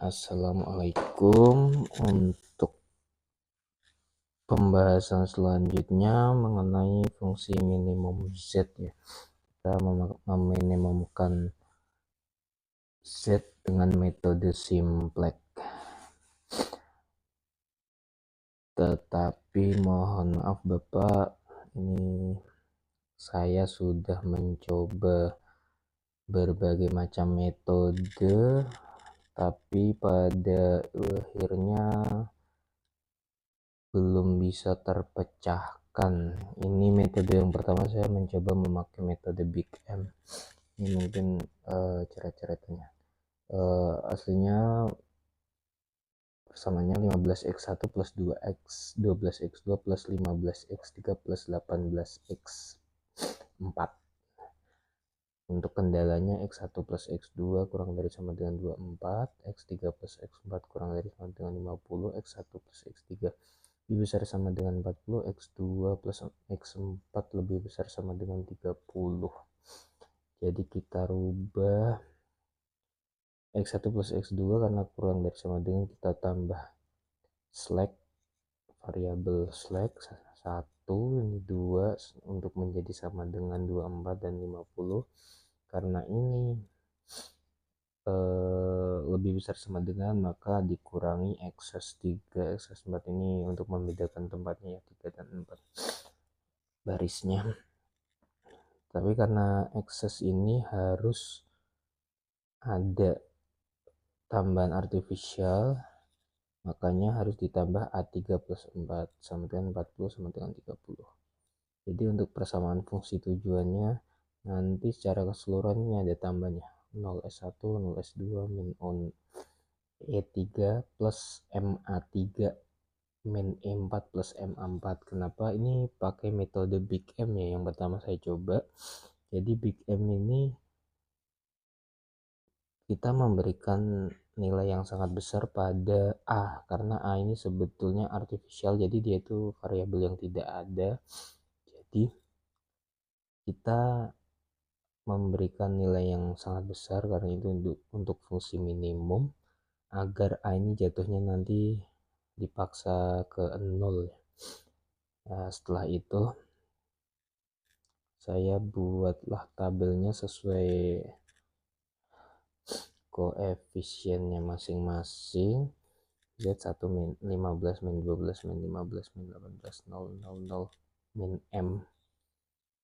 Assalamualaikum. Untuk pembahasan selanjutnya mengenai fungsi minimum Z ya. Kita meminimumkan Z dengan metode simplex. Tetapi mohon maaf Bapak, ini saya sudah mencoba berbagai macam metode, tapi pada akhirnya belum bisa terpecahkan. Ini metode yang pertama, saya mencoba memakai metode Big M. Ini mungkin cara-caranya. Aslinya persamanya 15x1 plus 2x 12x2 plus 15x3 plus 18x 4. Untuk kendalanya x1 plus x2 kurang dari sama dengan 24, x3 plus x4 kurang dari sama dengan 50, x1 plus x3 lebih besar sama dengan 40, x2 plus x4 lebih besar sama dengan 30. Jadi kita rubah x1 plus x2 karena kurang dari sama dengan, kita tambah slack, variabel slack 1, ini 2 untuk menjadi sama dengan 24 dan 50. Karena ini lebih besar sama dengan, maka dikurangi excess 3, excess 4 ini untuk membedakan tempatnya ya, 3 dan 4 barisnya. Tapi karena excess ini harus ada tambahan artifisial, makanya harus ditambah A3 plus 4 sama dengan 40 sama dengan 30. Jadi untuk persamaan fungsi tujuannya nanti secara keseluruhan ini ada tambahnya 0S1, 0S2, min on E3 plus MA3 min E4 plus MA4. Kenapa ini pakai metode Big M ya, yang pertama saya coba. Jadi Big M ini kita memberikan nilai yang sangat besar pada A, karena A ini sebetulnya artificial, jadi dia itu variabel yang tidak ada. Jadi kita memberikan nilai yang sangat besar karena itu untuk fungsi minimum, agar A ini jatuhnya nanti dipaksa ke 0. Nah, setelah itu saya buatlah tabelnya sesuai koefisiennya masing-masing. Z1 min 15 min 12 min 15 min 18 0 0 0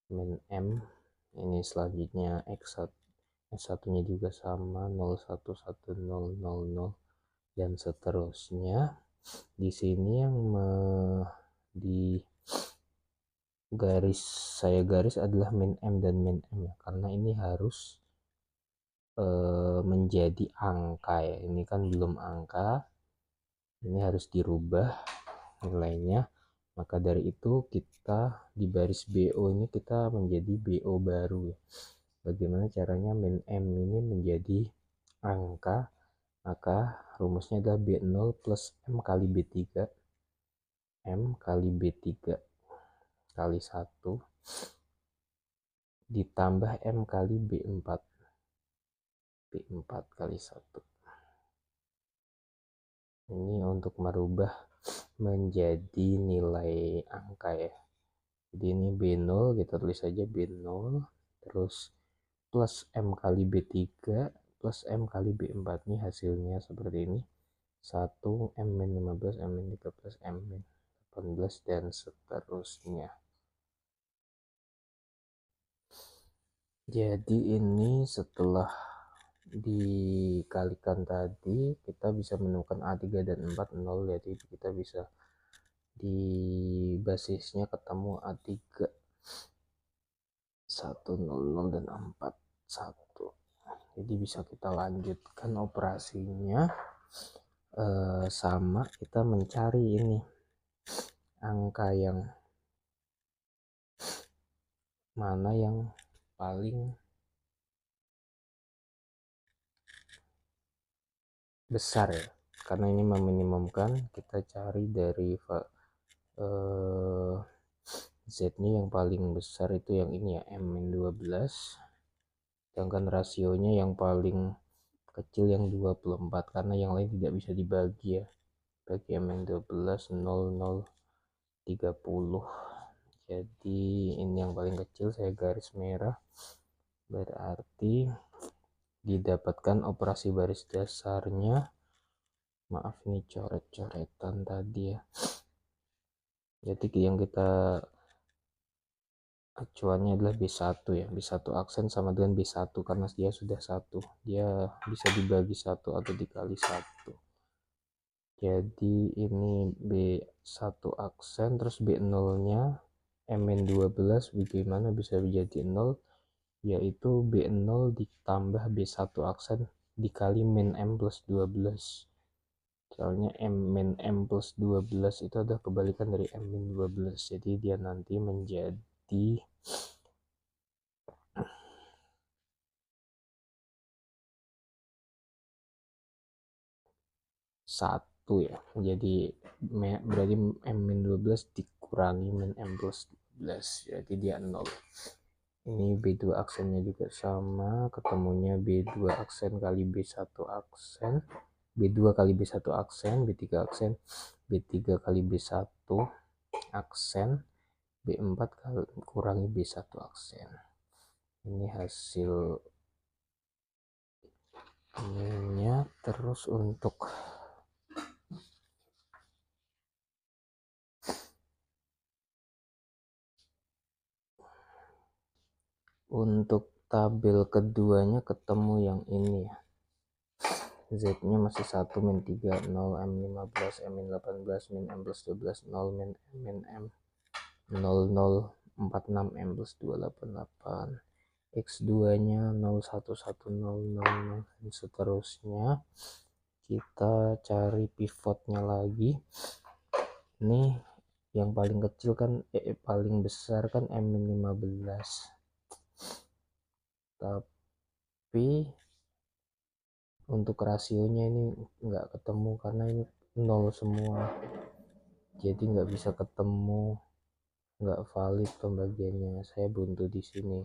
min M. Ini selanjutnya x1 nya juga sama 0 1 1 0 0 0 dan seterusnya. Di sini yang di saya garis adalah min M dan min M ya, karena ini harus menjadi angka ya. Ini kan belum angka, ini harus dirubah nilainya. Maka dari itu kita di baris BO ini kita menjadi BO baru ya. Bagaimana caranya min M ini menjadi angka? Maka rumusnya adalah B0 plus M kali B3, M kali B3 kali 1 ditambah M kali B4 kali 1. Ini untuk merubah menjadi nilai angka ya. Jadi ini B0, kita tulis saja B0 terus plus M kali B3 plus M kali B4. Ini hasilnya seperti ini, 1 M min 15 M min 13 M min 18 dan seterusnya. Jadi ini setelah dikalikan tadi kita bisa menemukan A3 dan 4 0, jadi kita bisa di basisnya ketemu A3 1 0 0 dan 4 1. Jadi bisa kita lanjutkan operasinya. Sama kita mencari ini angka yang mana yang paling besar ya, karena ini meminimumkan. Kita cari dari Z nya yang paling besar itu yang ini ya, M min 12, sedangkan rasionya yang paling kecil yang 24 karena yang lain tidak bisa dibagi ya. Bagi MN12 00 30. Jadi ini yang paling kecil saya garis merah, berarti didapatkan operasi baris dasarnya. Maaf nih coret-coretan tadi ya. Jadi yang kita acuannya adalah B1 ya. B1 aksen sama dengan B1 karena dia sudah satu. Dia bisa dibagi satu atau dikali satu. Jadi ini B1 aksen terus B0 nya MN12 bagaimana bisa menjadi 0, yaitu B0 ditambah B1 aksen dikali min M plus 12. Soalnya M min M plus 12 itu adalah kebalikan dari M min 12. Jadi dia nanti menjadi 1 ya. Jadi berarti M min 12 dikurangi min M plus 12. Jadi dia 0. Ini B2 aksennya juga sama, ketemunya B2 aksen kali B1 aksen, B2 kali B1 aksen, B3 aksen, B3 kali B1 aksen, B4 kali kurangi B1 aksen. Ini hasil ininya. Terus untuk tabel keduanya ketemu yang ini ya. Z nya masih 1 min 3 0 M 15 M min 18 min M plus 12 0 min M 00 46 M plus 288. X2 nya 011000 dan seterusnya. Kita cari pivotnya lagi. Ini yang paling kecil kan paling besar kan M min 15, tapi untuk rasionya ini nggak ketemu karena ini 0 semua, jadi nggak bisa ketemu, nggak valid pembagiannya. Saya buntu di sini.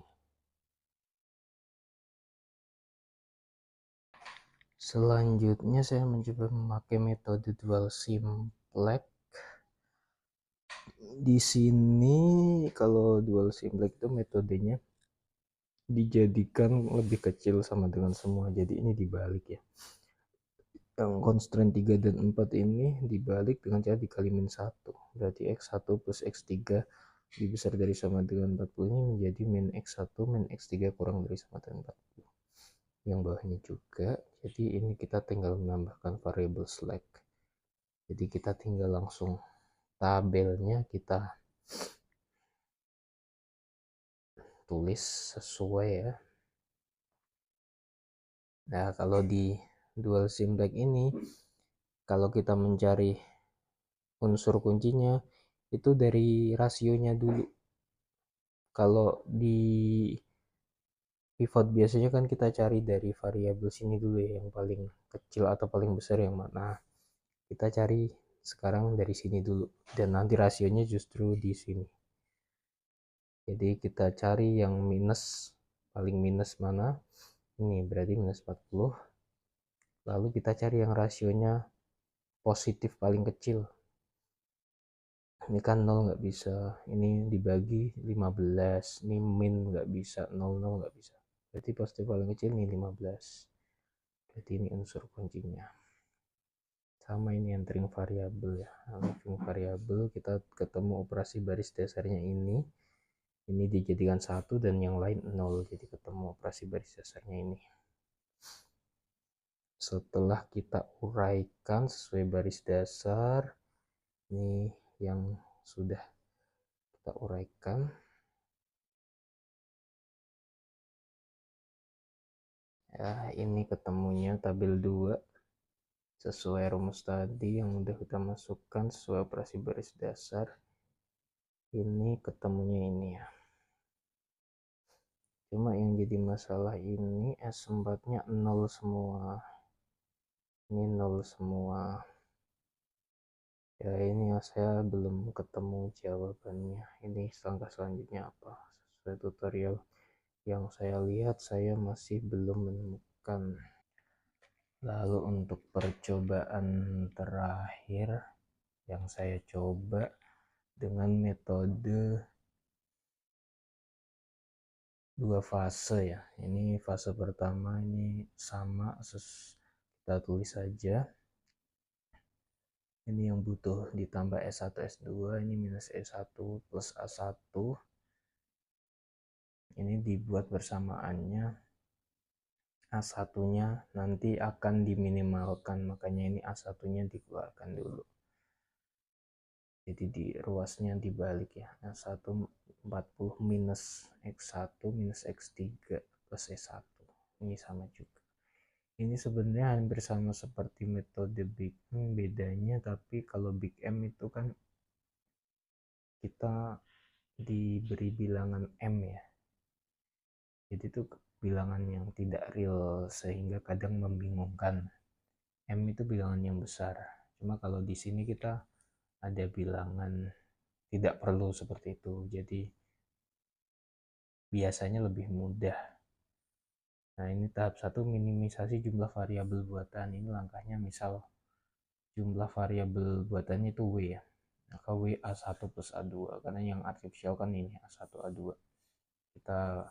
Selanjutnya saya mencoba memakai metode dual simplex. Di sini kalau dual simplex itu metodenya dijadikan lebih kecil sama dengan semua, jadi ini dibalik ya. Yang constraint 3 dan 4 ini dibalik dengan cara dikali min 1, berarti X1 plus X3 lebih besar dari sama dengan 40 ini menjadi min X1 min X3 kurang dari sama dengan 40. Yang bawahnya juga, jadi ini kita tinggal menambahkan variabel slack. Jadi kita tinggal langsung tabelnya kita tulis sesuai ya. Nah, kalau di dual simplex ini, kalau kita mencari unsur kuncinya itu dari rasionya dulu. Kalau di pivot biasanya kan kita cari dari variabel sini dulu ya, yang paling kecil atau paling besar yang mana. Kita cari sekarang dari sini dulu dan nanti rasionya justru di sini. Jadi kita cari yang minus, paling minus mana, ini berarti minus 40. Lalu kita cari yang rasionya positif paling kecil. Ini kan 0 nggak bisa, ini dibagi 15, ini min nggak bisa, 0 nggak bisa. Berarti positif paling kecil ini 15. Berarti ini unsur kuncinya. Sama ini entering variabel ya. Entering variabel kita ketemu operasi baris dasarnya ini. Ini dijadikan 1 dan yang lain 0. Jadi ketemu operasi baris dasarnya ini. Setelah kita uraikan sesuai baris dasar, ini yang sudah kita uraikan. Ya, ini ketemunya tabel 2 sesuai rumus tadi yang udah kita masukkan sesuai operasi baris dasar. Ini ketemunya ini ya. Cuma yang jadi masalah ini S4 nya 0 semua. Ini 0 semua. Ya ini saya belum ketemu jawabannya. Ini langkah selanjutnya apa? Sesuai tutorial yang saya lihat saya masih belum menemukan. Lalu untuk percobaan terakhir yang saya coba dengan metode 2 fase ya. Ini fase pertama ini sama, kita tulis saja. Ini yang butuh ditambah S1 S2, ini minus S1 plus A1. Ini dibuat bersamaannya. A1-nya nanti akan diminimalkan, makanya ini A1-nya dikeluarkan dulu. Jadi di ruasnya dibalik ya. A1 40 minus X1 minus X3 plus S1. Ini sama juga. Ini sebenarnya hampir sama seperti metode Big M, bedanya tapi kalau Big M itu kan kita diberi bilangan M ya. Jadi itu bilangan yang tidak real sehingga kadang membingungkan. M itu bilangan yang besar. Cuma kalau di sini kita ada bilangan tidak perlu seperti itu. Jadi biasanya lebih mudah. Nah, ini tahap 1 minimisasi jumlah variabel buatan. Ini langkahnya misal jumlah variabel buatannya itu W ya. Maka W A1 plus A2 karena yang artifisial kan ini A1 A2. Kita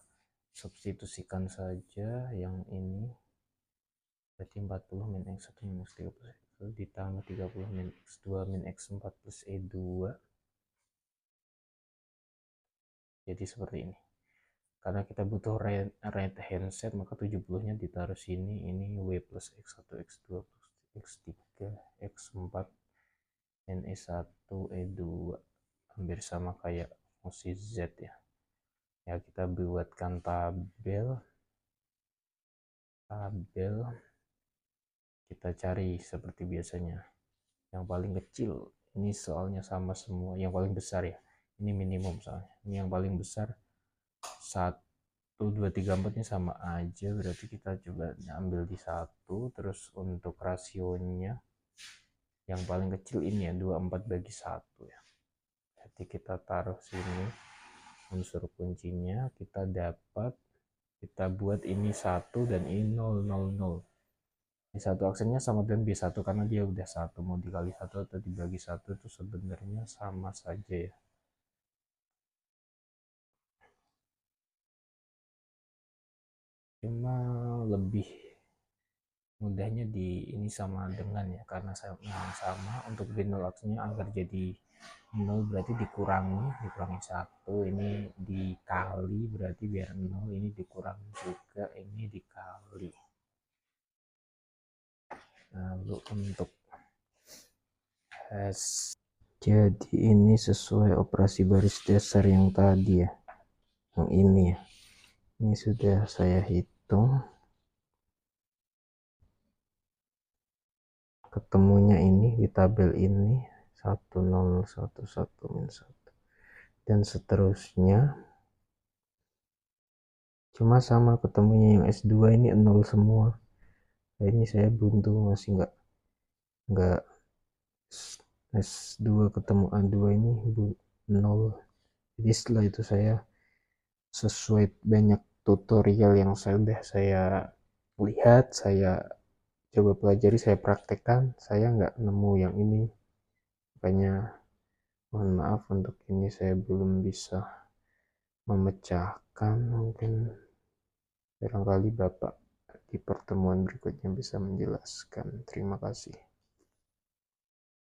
substitusikan saja yang ini. Berarti 40 min X1 minus 30 ditambah 30 min X2 min X4 plus E2. Jadi seperti ini. Karena kita butuh right hand set, maka 70-nya ditaruh sini. Ini W plus X1, X2 plus X3, X4, dan E1, E2. Hampir sama kayak fungsi Z ya. Ya, kita buatkan tabel. Kita cari seperti biasanya. Yang paling kecil, ini soalnya sama semua. Yang paling besar ya. Ini minimum soalnya. Ini yang paling besar 1, 2, 3, 4 ini sama aja, berarti kita coba ambil di 1. Terus untuk rasionya yang paling kecil ini ya 24 bagi 1 ya. Jadi kita taruh sini unsur kuncinya, kita dapat, kita buat ini 1 dan ini 0, 0, 0. Ini satu aksennya sama dengan B1 karena dia udah 1, mau dikali 1 atau dibagi 1 itu sebenarnya sama saja ya. Cuma lebih mudahnya di ini sama dengan ya, karena sama untuk B0 aksennya agar jadi 0 berarti dikurangi 1, ini dikali berarti biar 0, ini dikurangi juga, ini dikali. Lalu untuk hash, jadi ini sesuai operasi baris dasar yang tadi ya, yang ini ya. Ini sudah saya hitung, ketemunya ini di tabel ini 1011 min 1 dan seterusnya. Cuma sama ketemunya yang S2 ini 0 semua. Nah, ini saya buntu, masih enggak S2 ketemu A2 ini 0. Jadi setelah itu saya sesuai banyak tutorial yang sudah saya lihat, saya coba pelajari, saya praktekkan, saya nggak nemu yang ini. Makanya mohon maaf untuk ini saya belum bisa memecahkan. Mungkin barangkali Bapak di pertemuan berikutnya bisa menjelaskan. Terima kasih.